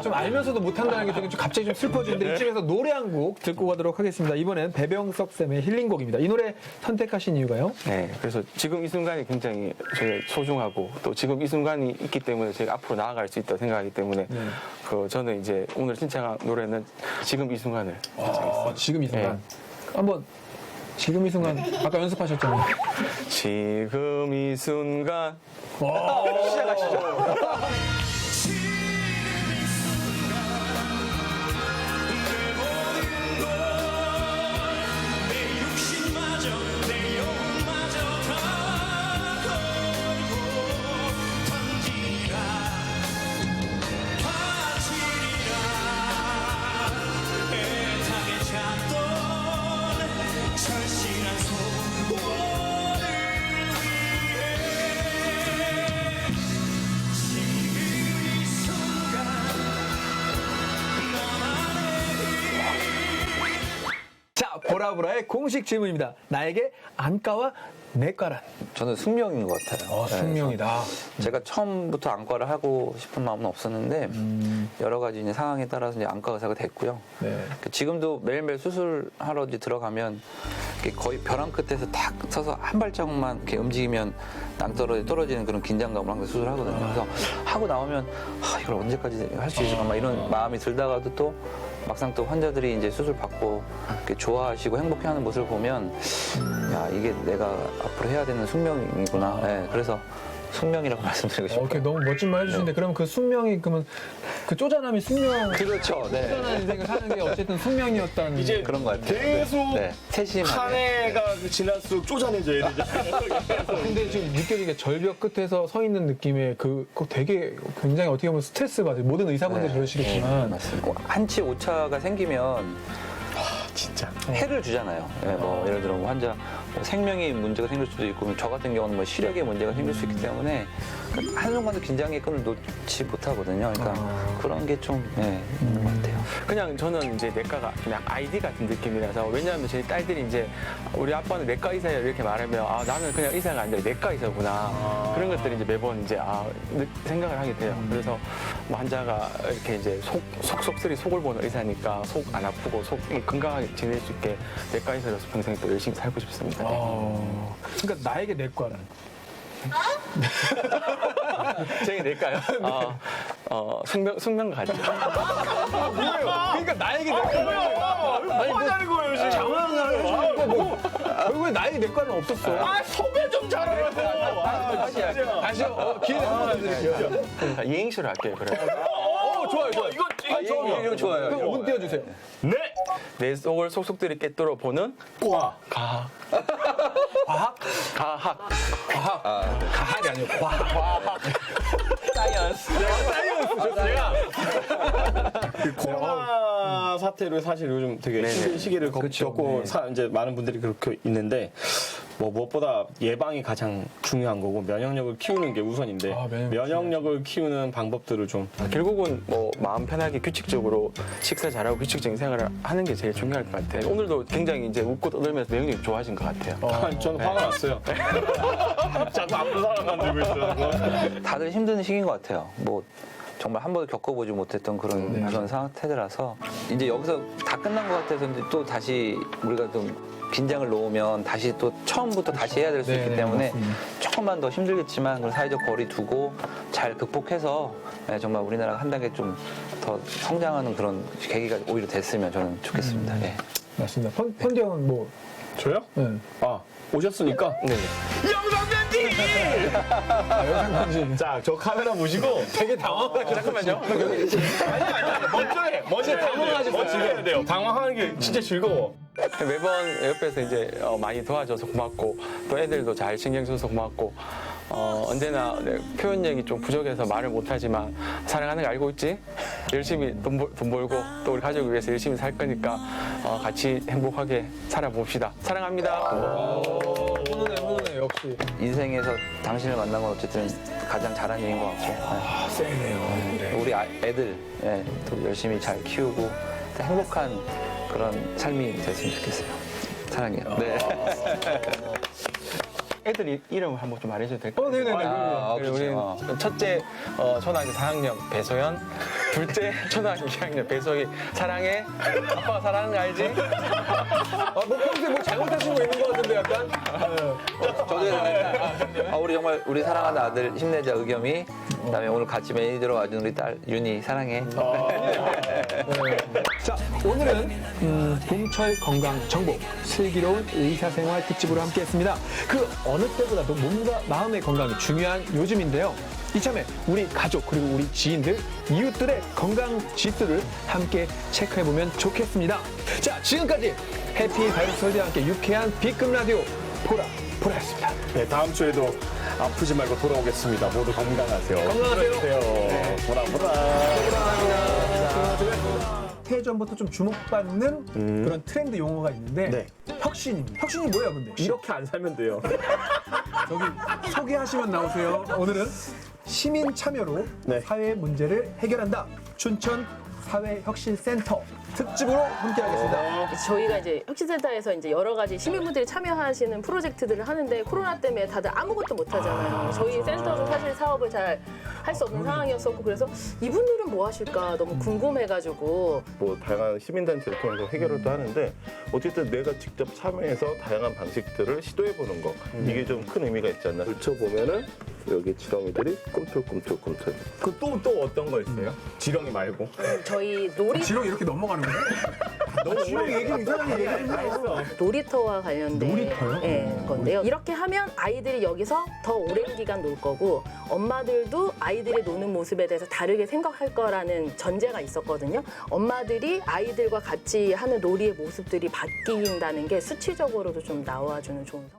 좀 알면서도 못한다는 게 되게 좀 갑자기 좀 슬퍼지는데 이쯤에서 노래 한 곡 듣고 가도록 하겠습니다. 이번엔 배병석 쌤의 힐링곡입니다. 이 노래 선택하신 이유가요? 네, 그래서 지금 이 순간이 굉장히 저희 소중하고 또 지금 이 순간이 있기 때문에 저희가 앞으로 나아갈 수 있다고 생각하기 때문에 그 저는 이제 오늘 신청한 노래는 지금 이 순간을 신청했습니다. 지금 이 순간. 한번 지금 이 순간 아까 연습하셨잖아요. 지금 이 순간 내 육신마저 내 영혼마저 다 걸고 던지라 바치리라 애타게 찾던 절실한 소원을 위해 지금 이 순간 자, 보라보라의 공식 질문입니다. 나에게 안과와 내과란? 저는 숙명인 것 같아요. 네, 숙명이다. 제가 처음부터 안과를 하고 싶은 마음은 없었는데 여러 가지 이제 상황에 따라서 이제 안과 의사가 됐고요. 네. 지금도 매일매일 수술하러 이제 들어가면 이렇게 거의 벼랑 끝에서 탁 서서 한 발자국만 이렇게 움직이면 떨어지는 그런 긴장감으로 항상 수술하거든요. 그래서 하고 나오면 이걸 언제까지 할 수 있을까 막 이런 마음이 들다가도 또 막상 또 환자들이 이제 수술 받고 이렇게 좋아하시고 행복해하는 모습을 보면 야 이게 내가 앞으로 해야 되는 숙명이구나. 네, 그래서 숙명이라고 말씀드리고 싶어요. 이렇게 너무 멋진 말 해주시는데 그럼 그 숙명이 그러면 그 쪼잔함이 숙명. 그렇죠. 네. 쪼잔한 인생을 사는 게 어쨌든 숙명이었다는. 이제 그런 것 같아요. 계속 네. 세심하게. 한 해가 지날수록 쪼잔해져야 되잖아요. 근데 지금 느껴지게 절벽 끝에서 서 있는 느낌의 그거 되게 굉장히 어떻게 보면 스트레스 받아요. 모든 의사분들 그러시겠지만. 맞습니다. 한치 오차가 생기면 진짜. 해를 주잖아요. 예, 뭐 예를 들어 환자 뭐 생명의 문제가 생길 수도 있고 저 같은 경우는 뭐 시력의 문제가 생길 수 있기 때문에 그러니까 한순간도 긴장의 끈을 놓지 못하거든요. 그러니까 그런 게 좀 있는 것 같아요. 그냥 저는 이제 내과가 그냥 아이디 같은 느낌이라서 왜냐하면 저희 딸들이 이제 우리 아빠는 내과 의사야 이렇게 말하면 아 나는 그냥 의사가 아니라 내과 의사구나 그런 것들이 이제 매번 이제 생각을 하게 돼요. 그래서 뭐 환자가 이렇게 이제 속속들이 속을 보는 의사니까 속 안 아프고 속 건강하게 지낼 수 있게 내과 의사로서 평생 또 열심히 살고 싶습니다. 네. 그러니까 나에게 내과는 제가 낼까요? 숙명 가죠. 그러니까 나에게 내과는 뭐 하자는 거예요, 지금? 장황하니까 뭐 결국에 나에게 내과는 없었어. 소개 좀 잘하라고. 다시요. 기회를 한번 드릴게요. 이행시로 할게요. 그래. 좋아요. 이거 좋아요. 형, 운 띄워주세요. 네. 내 속을 속속들이 꿰뚫어 보는 과. 과학. 가학이 아니고 과학. 사이언스. 그 코로나 사태로 사실 요즘 되게 힘든 시기를 겪고 이제 많은 분들이 그렇게 있는데 뭐 무엇보다 예방이 가장 중요한 거고 면역력을 키우는 게 우선인데 면역력을 키우는 방법들을 좀 결국은 뭐 마음 편하게 규칙적으로 식사 잘하고 규칙적인 생활을 하는 게 제일 중요할 것 같아요. 오늘도 굉장히 이제 웃고 떠들면서 내용이 좋아진 것 같아요. 저는 화가 났어요. 자꾸 아픈 사람 만들고 있어요. 다들 힘든 시기인 것 같아요. 뭐 정말 한 번도 겪어보지 못했던 그런 상태들라서 이제 여기서 다 끝난 것 같아서 이제 또 다시 우리가 좀 긴장을 놓으면 다시 또 처음부터 다시 해야 될 수 있기 때문에 조금만 더 힘들겠지만 그걸 사회적 거리 두고 잘 극복해서 정말 우리나라가 한 단계 좀 더 성장하는 그런 계기가 오히려 됐으면 저는 좋겠습니다. 예. 맞습니다. 펀디 형은 뭐 저요? 네. 오셨으니까? 네. 영상 편지! 자, 저 카메라 보시고 되게 당황하게 잠깐만요. 먼저 당황하지 마세요. 돼요. 당황하는 게 진짜 즐거워. 매번 옆에서 이제 많이 도와줘서 고맙고 또 애들도 잘 신경 써서 고맙고 언제나 표현력이 좀 부족해서 말을 못하지만 사랑하는 거 알고 있지? 열심히 돈 벌고 또 우리 가족을 위해서 열심히 살 거니까 같이 행복하게 살아봅시다. 사랑합니다. 훈훈해 역시. 인생에서 당신을 만난 건 어쨌든 가장 잘한 일인 것 같고 세네요. 우리 애들 또 열심히 잘 키우고 또 행복한 그런 삶이 됐으면 좋겠어요. 사랑해요. 네. 애들 이름을 한번 좀 말해줘도 될까요? 네네네. 그리고 우리 첫째 초등학교 4학년 배소연, 둘째 초등학교 2학년 배소희. 사랑해. 아빠가 사랑하는 거 알지? 뭐 평소에 뭐 잘못하신 거 있는 것 같은데 약간. 저도 우리 정말 우리 사랑하는 아들 힘내자 의겸이 그다음에 오늘 같이 매니저로 와준 우리 딸 윤희 사랑해. 자, 오늘은 봄철 건강 정보 슬기로운 의사생활 특집으로 함께했습니다. 그 어느 때보다도 몸과 마음의 건강이 중요한 요즘인데요. 이참에 우리 가족 그리고 우리 지인들, 이웃들의 건강 지수를 함께 체크해보면 좋겠습니다. 자, 지금까지 해피바이러스 월드와 함께 유쾌한 B급 라디오 보라였습니다. 네, 다음 주에도 아프지 말고 돌아오겠습니다. 모두 건강하세요. 건강하세요. 보라. 예전부터 좀 주목받는 그런 트렌드 용어가 있는데 혁신입니다. 혁신이 뭐예요, 근데? 이렇게 안 살면 돼요. 저기 소개하시면 나오세요. 오늘은 시민 참여로 사회 문제를 해결한다. 춘천 사회혁신센터 특집으로 함께하겠습니다. 저희가 이제 혁신센터에서 이제 여러 가지 시민분들이 참여하시는 프로젝트들을 하는데 코로나 때문에 다들 아무것도 못 하잖아요. 저희 센터도 사실 사업을 잘 할 수 없는 상황이었었고 그래서 이분들은 뭐 하실까 너무 궁금해가지고 뭐 다양한 시민단체를 통해서 해결을 또 하는데 어쨌든 내가 직접 참여해서 다양한 방식들을 시도해보는 거 이게 좀 큰 의미가 있지 않나. 걸쳐보면은 여기 지렁이들이 꿈틀꿈틀. 그 또 어떤 거 있어요? 지렁이 말고. 저희 지렁이 이렇게 넘어가는 거예요? 너무 지렁이 얘기 좀 이상하게 얘기 좀 해요. 놀이터와 관련된 놀이터요? 건데요. 이렇게 하면 아이들이 여기서 더 오랜 기간 놀 거고 엄마들도 아이들이 노는 모습에 대해서 다르게 생각할 거라는 전제가 있었거든요. 엄마들이 아이들과 같이 하는 놀이의 모습들이 바뀐다는 게 수치적으로도 좀 나와주는 좋은